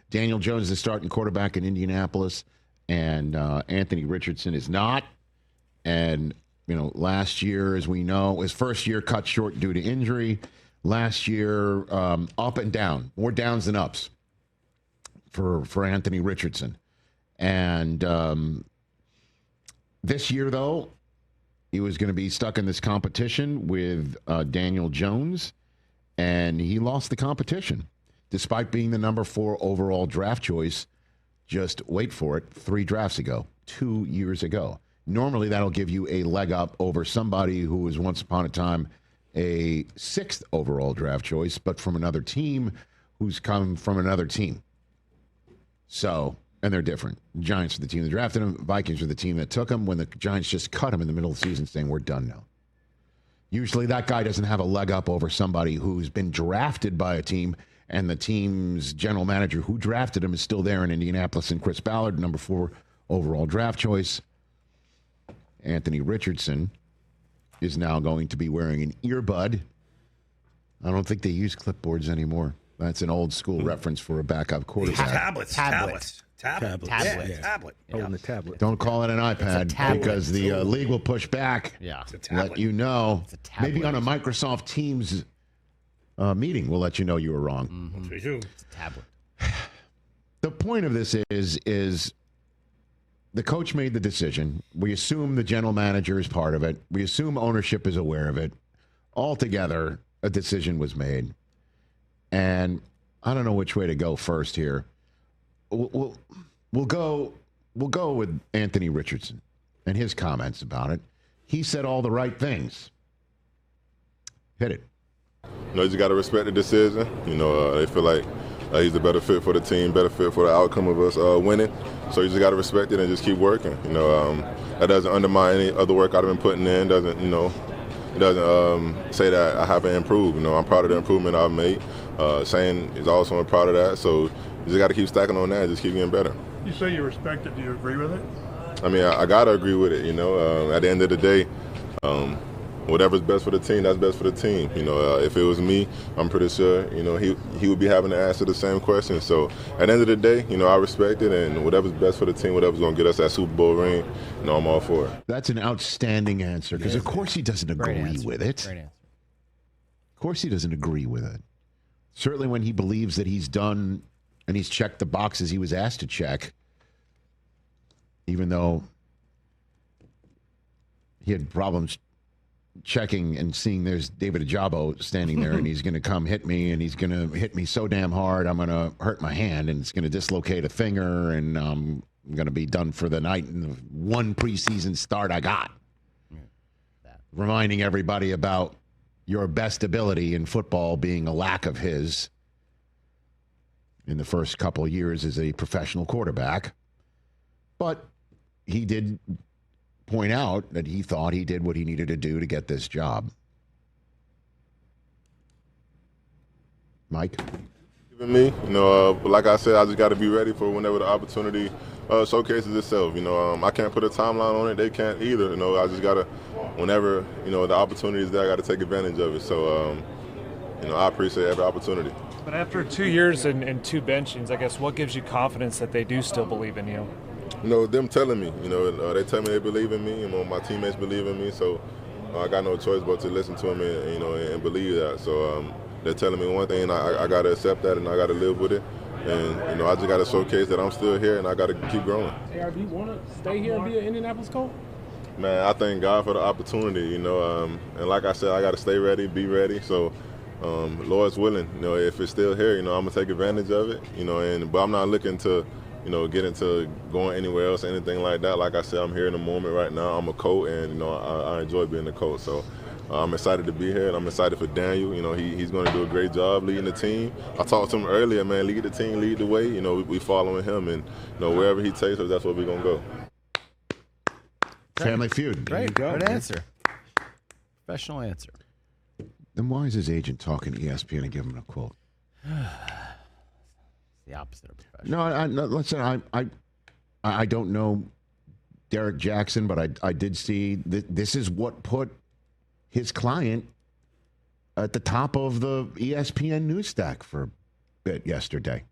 Daniel Jones is the starting quarterback in Indianapolis, and Anthony Richardson is not. And, last year, as we know, his first year cut short due to injury. Last year, up and down, more downs than ups for Anthony Richardson. And this year, though, he was going to be stuck in this competition with Daniel Jones, and he lost the competition, despite being the number 4 overall draft choice. Just wait for it, 3 drafts ago, 2 years ago. Normally, that'll give you a leg up over somebody who was once upon a time a 6th overall draft choice, but from another team who's come from another team. So, and they're different. Giants are the team that drafted him. Vikings are the team that took him when the Giants just cut him in the middle of the season saying, we're done now. Usually that guy doesn't have a leg up over somebody who's been drafted by a team, and the team's general manager who drafted him is still there in Indianapolis, and Chris Ballard, number 4 overall draft choice. Anthony Richardson is now going to be wearing an earbud. I don't think they use clipboards anymore. That's an old school reference for a backup quarterback. Tablet. Yeah. Tablet. Holding the tablet. Don't call it an iPad because the league will push back. Yeah. Let you know. Maybe on a Microsoft Teams meeting, we'll let you know you were wrong. Mm-hmm. It's a tablet. The point of this is the coach made the decision. We assume the general manager is part of it. We assume ownership is aware of it. Altogether, a decision was made. And I don't know which way to go first here. We'll go with Anthony Richardson and his comments about it. He said all the right things. Hit it. You just got to respect the decision. They feel like he's a better fit for the team, better fit for the outcome of us winning. So you just got to respect it and just keep working. That doesn't undermine any other work I've been putting in. It doesn't say that I haven't improved. I'm proud of the improvement I've made. Shane is also proud of that. So you just got to keep stacking on that and just keep getting better. You say you respect it. Do you agree with it? I mean, I got to agree with it. At the end of the day, whatever's best for the team, that's best for the team. If it was me, I'm pretty sure, he would be having to answer the same question. So at the end of the day, I respect it, and whatever's best for the team, whatever's going to get us that Super Bowl ring, I'm all for it. That's an outstanding answer, because of course he doesn't agree with it. Great answer. Of course he doesn't agree with it. Certainly when he believes that he's done and he's checked the boxes he was asked to check, even though he had problems checking and seeing there's David Ajabo standing there and he's going to come hit me, and he's going to hit me so damn hard I'm going to hurt my hand, and it's going to dislocate a finger, and I'm going to be done for the night in the one preseason start I got. Reminding everybody about your best ability in football being a lack of his in the first couple of years as a professional quarterback. But he did point out that he thought he did what he needed to do to get this job. Mike? Even me, like I said, I just got to be ready for whenever the opportunity showcases itself. I can't put a timeline on it. They can't either. I just got to, whenever, the opportunity is there, I got to take advantage of it. So, I appreciate every opportunity. But after 2 years and 2 benchings, I guess, what gives you confidence that they do still believe in you? Them telling me, they tell me they believe in me, my teammates believe in me, so I got no choice but to listen to them and believe that. So they're telling me one thing, and I got to accept that, and I got to live with it. And, I just got to showcase that I'm still here, and I got to keep growing. Do you want to stay here and be an Indianapolis Colt? Man, I thank God for the opportunity, and like I said, I got to stay ready, be ready. So, Lord's willing, if it's still here, I'm going to take advantage of it, but I'm not looking to get into going anywhere else or anything like that. Like I said, I'm here in the moment right now. I'm a Colt, and, I enjoy being a Colt. So I'm excited to be here, and I'm excited for Daniel. He's going to do a great job leading the team. I talked to him earlier, man, lead the team, lead the way. We following him, and, wherever he takes us, that's where we're going to go. Family Feud. Great. Good answer. Professional answer. Then why is his agent talking to ESPN and giving him a quote? The opposite of professional. No, listen, I don't know Derek Jackson, but I did see that this is what put his client at the top of the ESPN news stack for a bit yesterday.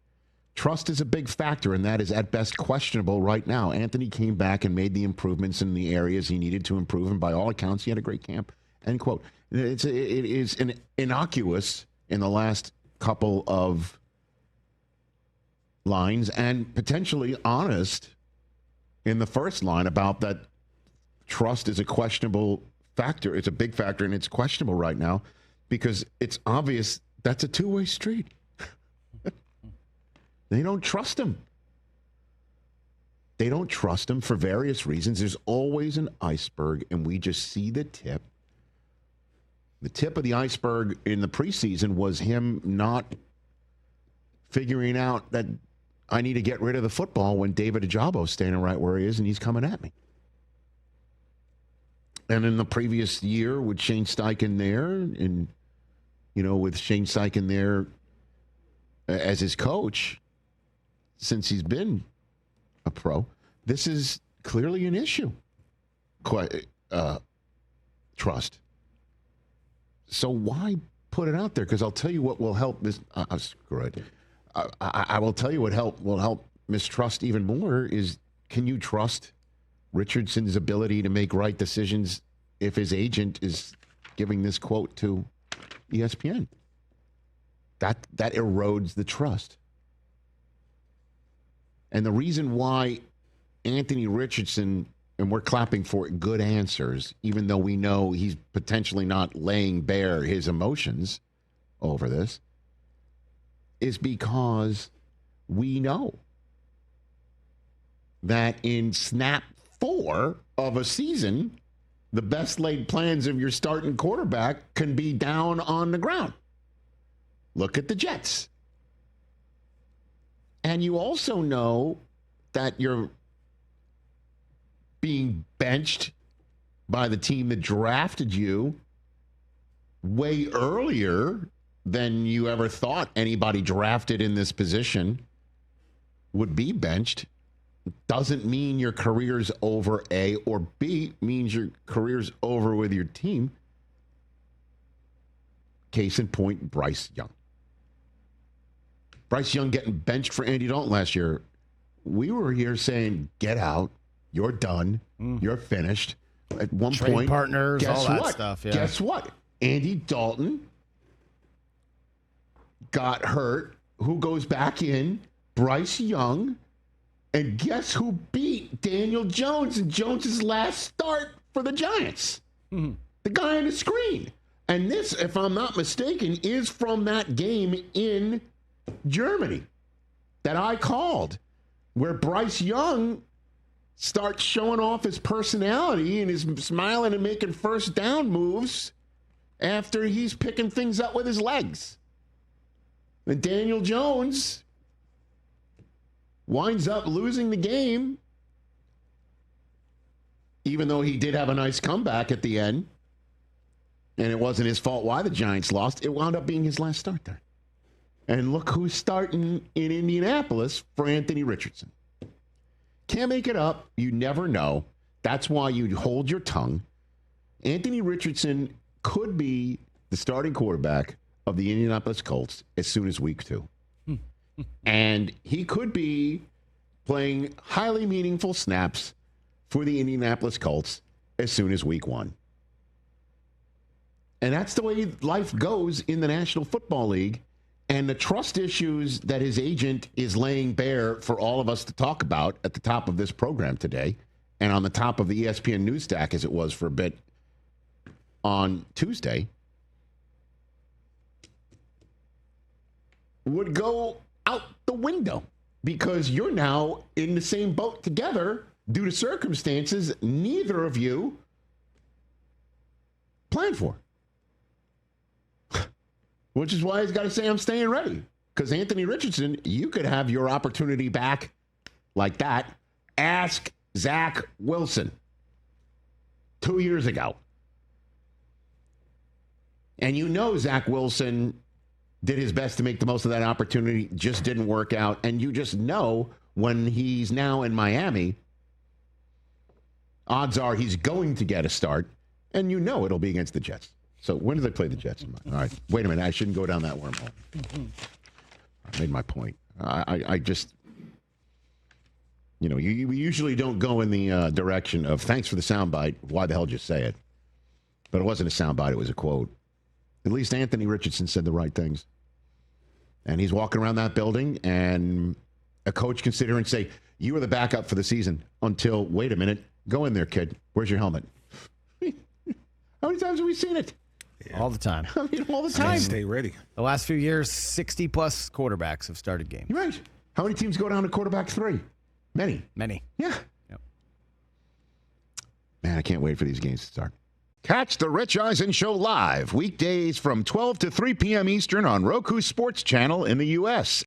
Trust is a big factor, and that is at best questionable right now. Anthony came back and made the improvements in the areas he needed to improve, and by all accounts, he had a great camp. End quote. It is innocuous in the last couple of lines and potentially honest in the first line about that trust is a questionable factor. It's a big factor, and it's questionable right now because it's obvious that's a two-way street. They don't trust him. They don't trust him for various reasons. There's always an iceberg, and we just see the tip. The tip of the iceberg in the preseason was him not figuring out that I need to get rid of the football when David Ajabo's standing right where he is, and he's coming at me. And in the previous year with Shane Steichen there, and, with Shane Steichen there as his coach, since he's been a pro, this is clearly an issue. Trust. So why put it out there? Because I'll tell you what will help this. Screw it. I will tell you what will help mistrust even more is, can you trust Richardson's ability to make right decisions if his agent is giving this quote to ESPN? That erodes the trust. And the reason why Anthony Richardson, and we're clapping for good answers, even though we know he's potentially not laying bare his emotions over this, is because we know that in snap 4 of a season, the best laid plans of your starting quarterback can be down on the ground. Look at the Jets. And you also know that you're being benched by the team that drafted you way earlier than you ever thought anybody drafted in this position would be benched. Doesn't mean your career's over, A, or B means your career's over with your team. Case in point, Bryce Young. Bryce Young getting benched for Andy Dalton last year. We were here saying, get out. You're done. You're finished. At one Trade point, partners, guess all that what? stuff. Yeah. Guess what? Andy Dalton got hurt. Who goes back in? Bryce Young. And guess who beat Daniel Jones in Jones's last start for the Giants? The guy on the screen. And this, if I'm not mistaken, is from that game in Germany that I called, where Bryce Young starts showing off his personality and is smiling and making first down moves after he's picking things up with his legs. And Daniel Jones winds up losing the game, even though he did have a nice comeback at the end. And it wasn't his fault why the Giants lost. It wound up being his last start there. And look who's starting in Indianapolis for Anthony Richardson. Can't make it up. You never know. That's why you hold your tongue. Anthony Richardson could be the starting quarterback of the Indianapolis Colts as soon as week 2. And he could be playing highly meaningful snaps for the Indianapolis Colts as soon as week 1. And that's the way life goes in the National Football League. And the trust issues that his agent is laying bare for all of us to talk about at the top of this program today, and on the top of the ESPN news stack as it was for a bit on Tuesday, would go out the window because you're now in the same boat together due to circumstances neither of you planned for. Which is why he's got to say, I'm staying ready. Because Anthony Richardson, you could have your opportunity back like that. Ask Zach Wilson 2 years ago. And you know Zach Wilson did his best to make the most of that opportunity, just didn't work out. And you just know when he's now in Miami, odds are he's going to get a start. And you know it'll be against the Jets. So when do they play the Jets? All right. Wait a minute. I shouldn't go down that wormhole. I made my point. I just, you usually don't go in the direction of thanks for the soundbite. Why the hell just say it? But it wasn't a soundbite. It was a quote. At least Anthony Richardson said the right things. And he's walking around that building, and a coach can sit here and say, you are the backup for the season until, wait a minute, go in there, kid. Where's your helmet? How many times have we seen it? Yeah. All the time. I mean, all the time. Stay ready. The last few years, 60-plus quarterbacks have started games. You're right. How many teams go down to quarterback 3? Many. Yeah. Yep. Man, I can't wait for these games to start. Catch the Rich Eisen Show live weekdays from 12 to 3 p.m. Eastern on Roku Sports Channel in the U.S.